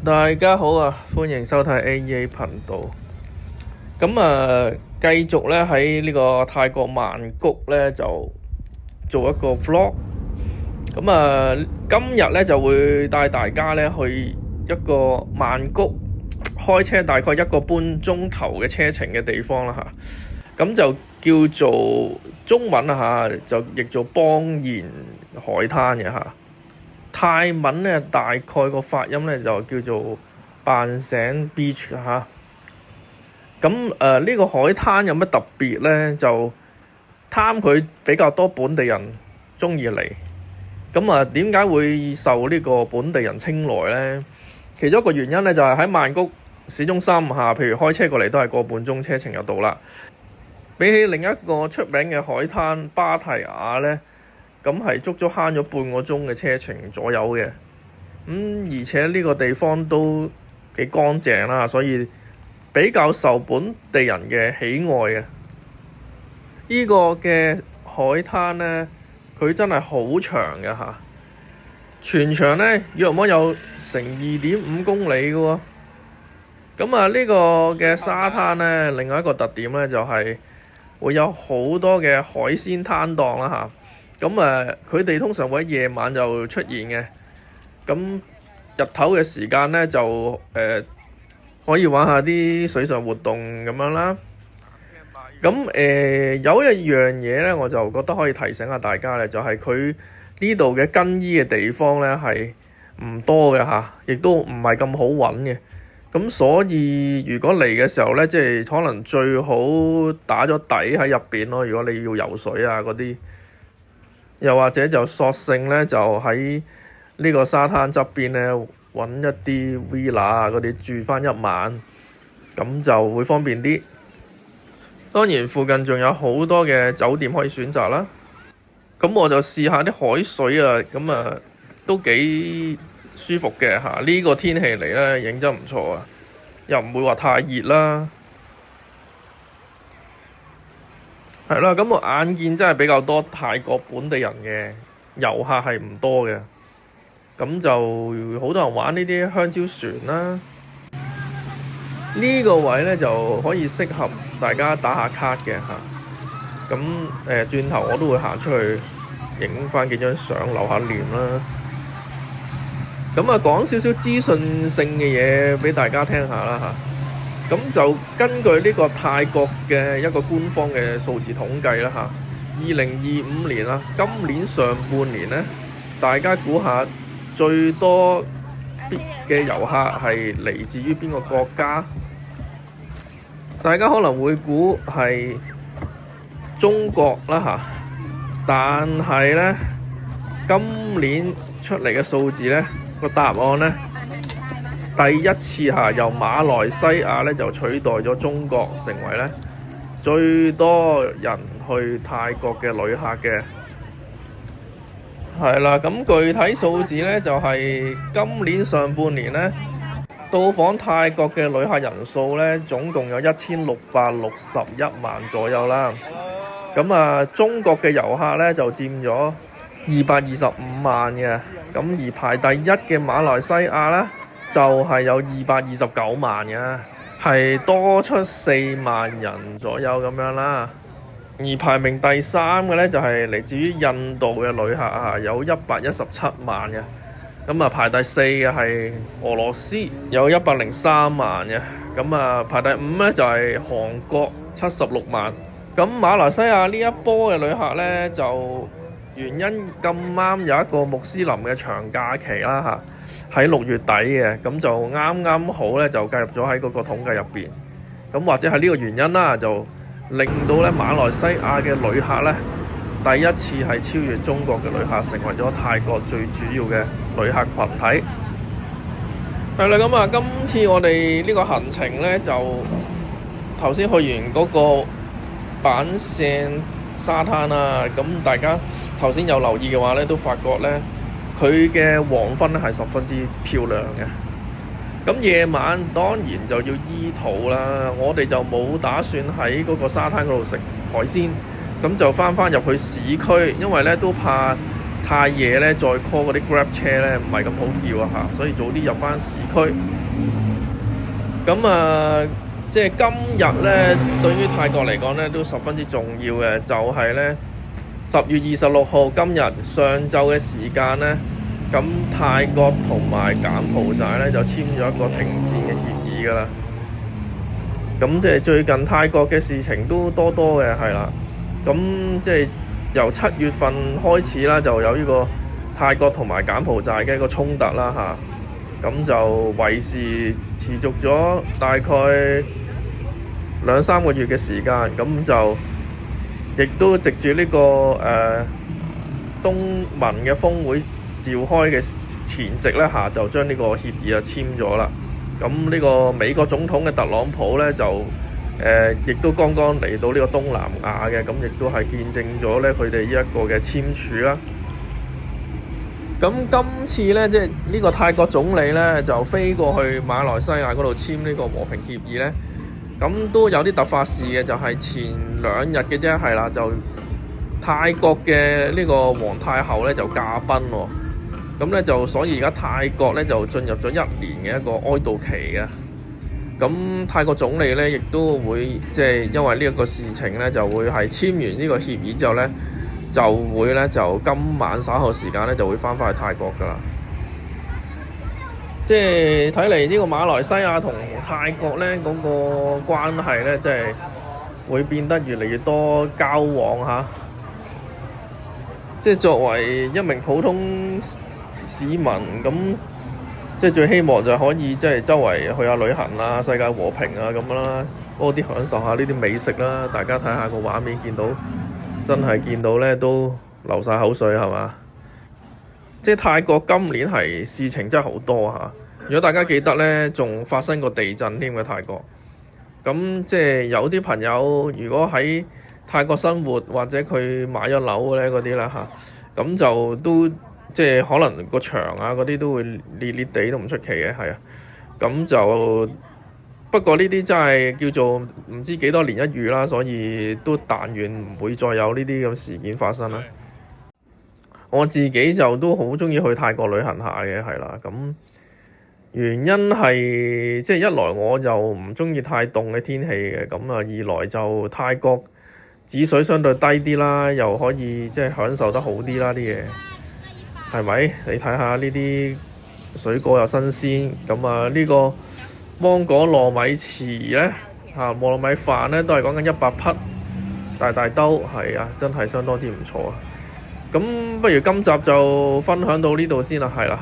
大家好啊，歡迎收睇 AEA 頻道。繼續咧喺呢個泰國曼谷咧就做一個 vlog。今日咧就會帶大家咧去一個曼谷開車大概1個半鐘頭嘅車程嘅地方啦嚇。咁就叫做中文啊嚇，就譯做邦賢海灘嘅嚇。泰文咧大概個發音咧就叫做扮醒 beach 嚇。呢個海灘有乜特別咧？就貪佢比較多本地人中意嚟。點解會受呢個本地人青睞咧？其中一個原因咧就係喺曼谷市中心嚇，譬如開車過嚟都係個半鐘車程就到啦。比起另一個出名嘅海灘芭提雅咧，咁係足足慳咗半個鐘嘅車程左右嘅。而且呢個地方都幾乾淨啦，所以比較受本地人嘅喜愛嘅。呢個嘅海灘咧，佢真係好長嘅嚇，全長咧約莫有成2.5公里嘅喎。呢個嘅沙灘咧，另外一個特點咧就係會有好多嘅海鮮攤檔啦嚇。佢哋通常會喺夜晚就出現嘅。日頭嘅時間咧就可以玩下啲水上活動咁樣啦。有一樣嘢咧，我就覺得可以提醒下大家咧，就係佢呢度嘅更衣嘅地方咧係唔多嘅嚇，亦都唔係咁好揾嘅。所以如果嚟嘅時候咧，即係可能最好打咗底喺入邊咯。如果你要游水啊嗰啲，又或者就索性咧就喺呢個沙灘側邊咧揾一啲 villa 啊嗰啲住翻一晚，咁就會方便啲。當然附近仲有好多嘅酒店可以選擇啦。我就試下啲海水啊，都幾舒服嘅嚇。呢個天氣嚟咧，影真唔錯啊，又唔會話太熱啦。係啦，我眼見真係比較多泰國本地人嘅，遊客係唔多嘅。就好多人玩呢啲香蕉船啦。呢個位咧就可以適合大家打下卡嘅嚇。轉頭我都會行出去影翻幾張相留下念啦。講少少資訊性嘅嘢俾大家聽下啦嚇。就根據呢個泰國嘅一個官方嘅數字統計啦嚇。2025年啦，今年上半年咧，大家估下最多嘅遊客係嚟自於邊個國家？大家可能會估係中國啦嚇，但係咧今年出嚟嘅數字咧，個答案咧第一次嚇由馬來西亞咧就取代咗中國，成為咧最多人去泰國嘅旅客嘅。係啦，具體數字咧就係今年上半年咧到訪泰國嘅旅客人數咧總共有1661萬左右啦。中國嘅遊客咧就佔咗225萬嘅。而排第一嘅馬來西亞咧就係有229萬嘅，係多出4萬人左右咁樣啦。而排名第3嘅咧就係嚟自於印度嘅旅客啊，有117萬嘅。排第4嘅係俄羅斯，有103萬嘅。排第5咧就係韓國76萬。馬來西亞呢一波嘅旅客咧就原因咁啱有一個穆斯林嘅長假期啦嚇，喺6月底嘅，就啱啱好咧就計入咗喺嗰個統計入邊。或者係呢個原因啦，就令到咧馬來西亞嘅旅客咧第一次係超越中國嘅旅客，成為咗泰國最主要嘅旅客群體。係啦，今次我哋呢個行程咧就頭先去完嗰個板線沙灘啦。大家頭先有留意嘅話咧，都發覺咧佢嘅黃昏咧係十分之漂亮嘅。夜晚當然就要醫肚啦，我哋就冇打算喺嗰個沙灘嗰度食海鮮，就翻入去市區，因為咧都怕太夜咧，再 call 嗰啲 Grab 車咧，唔係咁好叫啊嚇，所以早啲入翻市區。咁即係今日咧，對於泰國嚟講咧，都十分之重要嘅，就係咧10月26號今日上晝嘅時間咧，咁泰國同埋柬埔寨咧就簽咗一個停戰嘅協議㗎啦。咁即係最近泰國嘅事情都多嘅，係啦。咁即係由7月份開始啦，就有呢個泰國同埋柬埔寨嘅一個衝突啦嚇。咁就維持續咗大概2-3個月嘅時間，咁就亦都藉住呢個東盟嘅峰會召開嘅前夕咧嚇，就將呢個協議簽咗啦。咁呢個美國總統嘅特朗普咧就亦都剛剛嚟到呢個東南亞嘅，咁亦都係見證咗咧佢哋呢一個嘅簽署啦。咁今次咧即係呢個泰國總理咧就飛過去馬來西亞嗰度簽呢個和平協議咧，咁都有啲突發事嘅，就係前2日嘅啫，係啦，就泰國嘅呢個皇太后咧就駕崩喎。咁咧就所以而家泰國咧就進入咗1年嘅一個哀悼期嘅。咁泰國總理咧亦都會即係因為呢一個事情咧就會係簽完呢個協議之後咧就會咧就今晚稍後時間咧就會翻返去泰國㗎啦。即係睇嚟呢個馬來西亞同泰國咧嗰個關係咧，即係會變得越嚟越多交往嚇。即係作為一名普通市民咁，即係最希望就可以即係周圍去下旅行啦，世界和平啊咁啦，多啲享受下呢啲美食啦。大家睇下個畫面，真係見到咧都流晒口水係嘛？即係泰國今年係事情真係好多嚇。如果大家記得咧，仲發生過地震添嘅泰國。咁即係有啲朋友如果喺泰國生活或者佢買咗樓咧嗰啲啦嚇，咁就都即係可能個牆啊嗰啲都會裂裂地都唔出奇嘅，係啊。咁就不過呢啲真係叫做唔知幾多年一遇啦，所以都但願唔會再有呢啲咁事件發生啦。我自己就都好鍾意去泰國旅行下嘅，係啦。咁原因係即係一來我就唔鍾意太凍嘅天氣嘅，咁二來就泰國指水相對低啲啦，又可以即係享受得好啲啦啲嘢。係咪？你睇下呢啲水果又新鮮，咁呢個芒果糯米糍咧糯米飯咧都係講緊100匹大兜，係啊，真係相當之唔錯啊！咁不如今集就分享到呢度先啦，係啦。